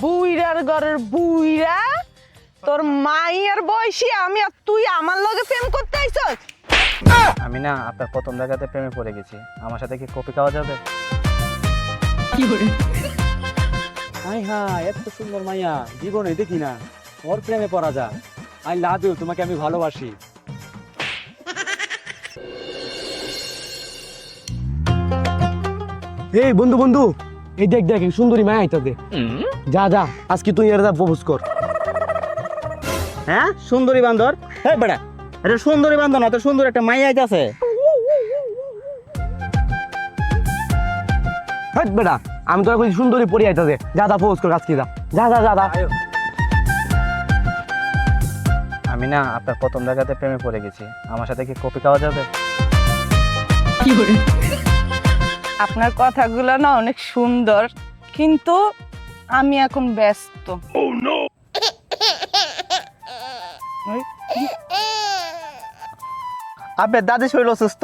বুইরার ঘরের বুইরা তোর মাইয়ের বয়সী আমি আর তুই আমার লগে প্রেম করতে আইছস? আমি না আপনার প্রথম জায়গাতে প্রেমে পড়ে গেছি। আমার সাথে কি কফি খাওয়া যাবে? হাই হাই, এত সুন্দর মাইয়া জীবনে দেখি না, ওর প্রেমে পড়া যা। আই লাভ ইউ, তোমাকে আমি ভালোবাসি। এই বন্ধু বন্ধু, এই দেখ দেখ এই সুন্দরী মায়া আইতাছে। যা যা, আজকে তুই এর প্রপোজ কর। হ্যাঁ, সুন্দরী বান্দর? হ্যাঁ বেটা, এটা সুন্দরী বান্দর না, তো সুন্দর একটা মাইয়া আইতাছে। হ্যাঁ বেটা, আমি তোরা কই সুন্দরী পরি আইতাছে। যা যা প্রপোজ কর আজকে, যা যা যা যা যা। আমি না আপনার প্রথম জায়গাতে প্রেমে পড়ে গেছি। আমার সাথে কি কফি খাওয়া যাবে? আপনার কথাগুলো না অনেক সুন্দর, কিন্তু আমি এখন ব্যস্ত। আপনার দাদি শরীর অসুস্থ?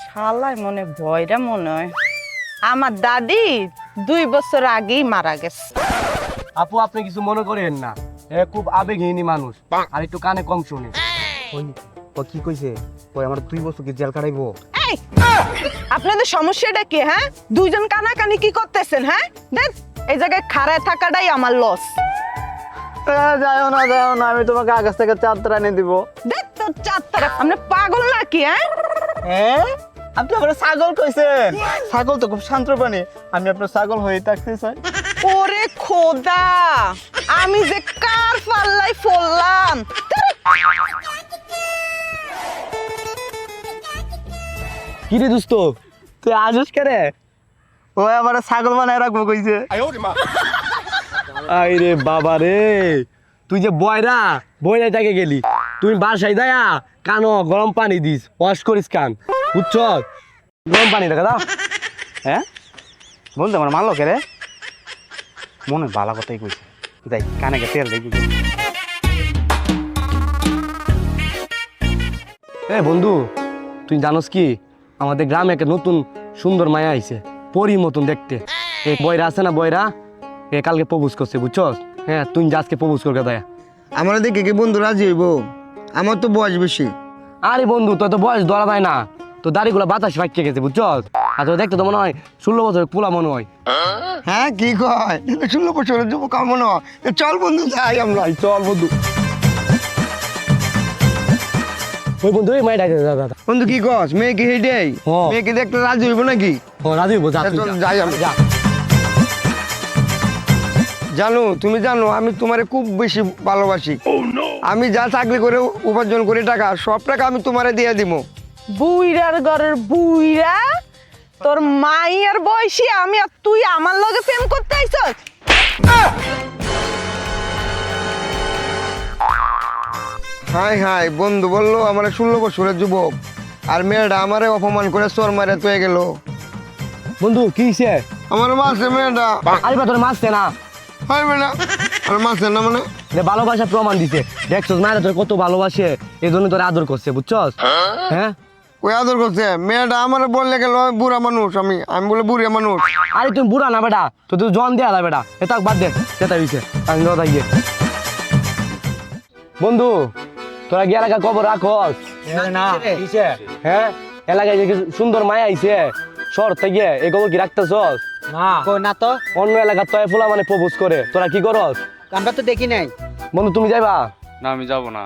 শালায় মনে ভয়টা মনে হয়। আমার দাদি 2 বছর আগেই মারা গেছে। আপু, আপনি কিছু মনে করেন না, এ খুব আবেগহীনী মানুষ, আর একটু কানে কম শুনে। ওই ও কি কইছে? ওই আমার 2 বছর কি জেল কাটাইবো? এই, আপনাদের সমস্যাটা কি? হ্যাঁ, দুইজন কানাকানি কি করতেছেন? হ্যাঁ, দেখ এই জায়গায় খাড়ায় থাকাটাই আমার লস। যাও না, আমি তোমাকে আকাশ থেকে চাঁদটা এনে দিব। দেখ তোর চাঁদটা, আপনি পাগল নাকি? হ্যাঁ, হ্যাঁ, আপনি আমার ছাগল কইছেন? ছাগল তো খুব শান্ত প্রাণী, আমি আপনার ছাগল হয়ে থাকতে চাই। ওরে খোদা, আমি যে কার পাল্লাই পড়লাম। কি রে দোস্ত, তুই আসিস কে রে? ও আমার ছাগল বানায় রাখবো কইছে। আই রে বাবা রে, তুই যে বয়রা থেকে গেলি, তুই বাসায় দায়া কানো গরম পানি দিস, ওয়াশ করিস কান, বুঝছ? গরম পানি দেখা দাও। হ্যাঁ, বলতে আমার মারলো কে রে? মনে ভালো কথাই কইছে, যাই কানে গে তেল দেখি। এ বন্ধু, তুই জানোস কি, আমাদের গ্রামে একটা নতুন সুন্দর মায়া আইছে, পরি মতন দেখতে। এই বয়রা আছে না, বয়রা এ কালকে প্রপোজ করছে, বুঝছস? হ্যাঁ, তুই আজকে প্রপোজ করকে দয়া। আমার দেখে কি বন্ধু রাজি হইব? আমার তো বয়স বেশি। আরে বন্ধু, তোর তো বয়স ধরা যায় না, তো দাড়িগুলো বাতাস ফাঁকিয়ে গেছে, বুঝছস? আর তোর দেখতে তো মনে হয় 16 বছর পোলা মনে হয়। হ্যাঁ, কি কয় 16 বছরের যুবক মনে হয়। চল বন্ধু যাই আমরা। চল বন্ধু। ওই বন্ধু, এই মাইটা দাদা। বন্ধু কি কস? মেয়ে কি হেঁটেই? হ্যাঁ। মেয়ে কি দেখতে রাজি হইব নাকি? ও রাজি হইব, যা তুই চল যা। যাই আমরা। যা। জানো, তুমি জানো আমি তোমারে খুব বেশি ভালোবাসি। আমি যা চাকরি করে উপার্জন করি টাকা, সব টাকা আমি তোমারে দিয়ে দিব। বুইরার ঘরের বুইরা তোর মাইয়ের বয়সী আমি আর তুই আমার লগে প্রেম করতে আইছস? হাই হাই, বন্ধু বললো আমার 16 বছরের যুবক, আর মেয়েটা আমারে অপমান করে চোর মারে তুই গেল। বন্ধু কি হইছে? আমার মাসে মেয়েটা আরে বা তোর মাসছে না, হয় না? আর মাসে না মানে? যে ভালোবাসা প্রমাণ দিছে, দেখছস না তোর কত ভালোবাসে, এই জন্য তোর আদর করছে, বুঝছস? হ্যাঁ, ওই আদর করছে। মেয়েটা আমার বললে গেল বুড়া মানুষ, আমি আমি বলে বুড়িয়া মানুষ। আরে তুমি বুড়া না বেটা, তো তুই জন দেয়া দা বেটা, এটা বাদ দে, যেটা হইছে আমি দাদা গিয়ে। বন্ধু, তোরা গিয়ে এলাকা খবর রাখস না কিসে? হ্যাঁ? এলাকায় যে কিছু সুন্দর মায়া আইছে শহর থেকে, এই খবর কি রাখতেছস? না কই না তো, অন্য এলাকার তো ফুলা মানে প্রপোজ করে, তোরা কি করস? আমরা তো দেখি নাই। বন্ধু তুমি যাইবা? না আমি যাব না,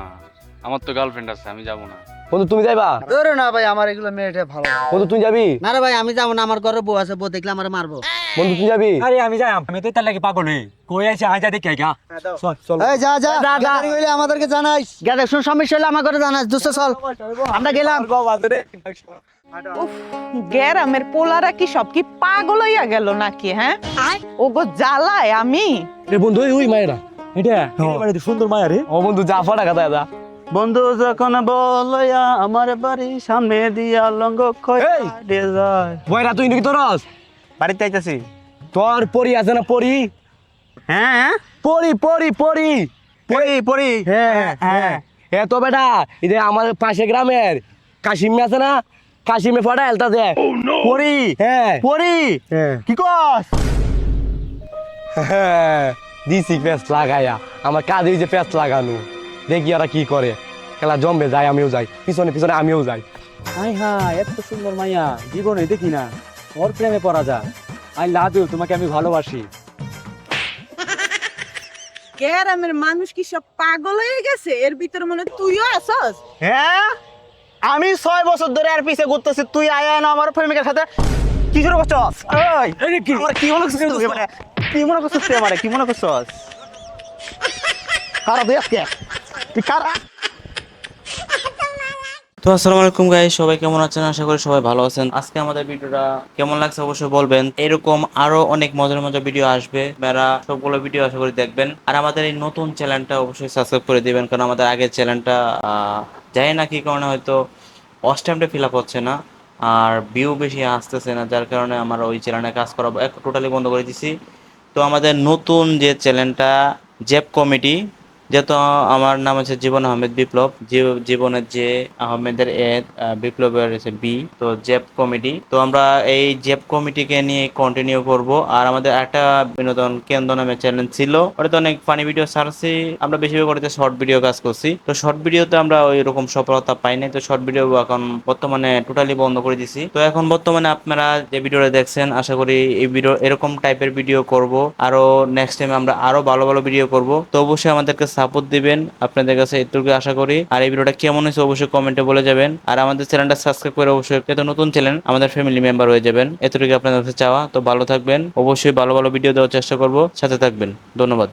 আমার তো গার্লফ্রেন্ড আছে, আমি যাব না। বন্ধু তুমি যাইবা? ধরো না ভাই, আমার এগুলো মেয়েটা ভালো। বন্ধু তুই যাবি? না রে ভাই, আমি যাবো না, আমার ঘরে বউ আছে, বউ দেখলে আমার মারবো। বন্ধু তুই যাবি? আরে আমি যাই, আমি তো তার লাগে পাগল হই কই আছে, আজ দেখে গা চল চল। এই যা যা, গাড়ি হইলে আমাদেরকে জানাইস। গা দেখছো সমস্যা হলে আমার ঘরে জানাইস, দোস্ত চল আমরা গেলাম। উফ, গ্রামের পোলারা কি সব কি পাগল হইয়া গেল নাকি? হ্যাঁ, ওগো জ্বালায় আমি। এ বন্ধু, ওই মায়েরা এটা বাড়িতে সুন্দর মায়া রে। ও বন্ধু যা ফটা কথা দা। বন্ধু যখন বলয়া আমার বাড়ি সামনে দিয়া লঙ্গ এই! যায়। বয়রা তুই নাকি তোরস? বাড়িতে আইতাছি। তোর পরি আছে না, পরি? হ্যাঁ, পরি পরি পরি। পড়ি। হ্যাঁ হ্যাঁ, এ তো বেটা, এই যে আমার পাশে গ্রামের কাশিম আছে না, কাশিমে ফটা এলতা দে পড়ি। হ্যাঁ পড়ি। হ্যাঁ। কি কস? হ্যাঁ, দিছি পেস্ট লাগাইয়া আমার কাজে যে পেস্ট লাগানো, দেখি ওরা কি করে। খেলা জমবে, যাই আমিও যাই, পিছনে পিছনে আমিও যাই। হাই হাই, এত সুন্দর মাইয়া জীবনে দেখি না, ওর প্রেমে পড়া যায়। আই লাভ ইউ, তোমাকে আমি ভালোবাসি। গ্রামের মানুষ কি সব পাগল হয়ে গেছে? এর ভিতরে মনে হয় তুইও আছস। হ্যাঁ, আমি 6 বছর ধরে আর পিছে ঘুরতেছি, তুই আয়া না আমার প্রেমিকের সাথে কি শুরু করছস? ওই আমার কি মনে করছিস তুই? মানে কি মনে করছিস তুই আমারে? কি মনে করছস? কারা তুই আজকে? তুই কারা? তো আসসালামু আলাইকুম গাইস, সবাই কেমন আছেন? আশা করি সবাই ভালো আছেন। আজকে আমাদের ভিডিওটা কেমন লাগছে অবশ্যই বলবেন। এরকম আরো অনেক মজার মজার ভিডিও আসবে, আপনারা সবগুলো ভিডিও আশা করি দেখবেন। আর আমাদের এই নতুন চ্যানেলটা অবশ্যই সাবস্ক্রাইব করে দিবেন, কারণ আমাদের আগের চ্যানেলটা জানি না কি কারণে হয়তো ওয়াচ টাইমটা ফিল আপ হচ্ছে না আর ভিউ বেশি আসতেছে না, যার কারণে আমরা ওই চ্যানেলে কাজ করা টোটালি বন্ধ করে দিছি। তো আমাদের নতুন যে চ্যানেলটা জেপ কমিটি, যেহেতু আমার নাম হচ্ছে জীবন আহমেদ বিপ্লব, জীবনের যে আহমেদের বিপ্লবের হচ্ছে বি, তো জেপ কমিটি। তো আমরা এই জেপ কমিটিকে নিয়ে কন্টিনিউ করব। আর আমাদের একটা বিনোদন কেন্দ্র নামে চ্যানেল ছিল, ওটাতে অনেক ফানি ভিডিও ছাড়ছি, আমরা বেশিরভাগ ওটাতে শর্ট ভিডিও কাজ করছি। তো শর্ট ভিডিওতে আমরা ওই রকম সফলতা পাই নাই, তো শর্ট ভিডিও এখন বর্তমানে টোটালি বন্ধ করে দিছি। তো এখন বর্তমানে আপনারা যে ভিডিওটা দেখছেন, আশা করি এই ভিডিও এরকম টাইপের ভিডিও করব, আরো নেক্সট টাইম আমরা আরো ভালো ভালো ভিডিও করব। তো অবশ্যই আমাদেরকে সাপোর্ট দিবেন, আপনাদের কাছে এটুকু আশা করি। আর এই ভিডিওটা কেমন হয়েছে অবশ্যই কমেন্টে বলে যাবেন। আর আমাদের চ্যানেলটা সাবস্ক্রাইব করে অবশ্যই, যেহেতু নতুন চ্যানেল, আমাদের ফ্যামিলি মেম্বার হয়ে যাবেন। এতটুকু আপনাদের কাছে চাওয়া। তো ভালো থাকবেন, অবশ্যই ভালো ভালো ভিডিও দেওয়ার চেষ্টা করব, সাথে থাকবেন। ধন্যবাদ।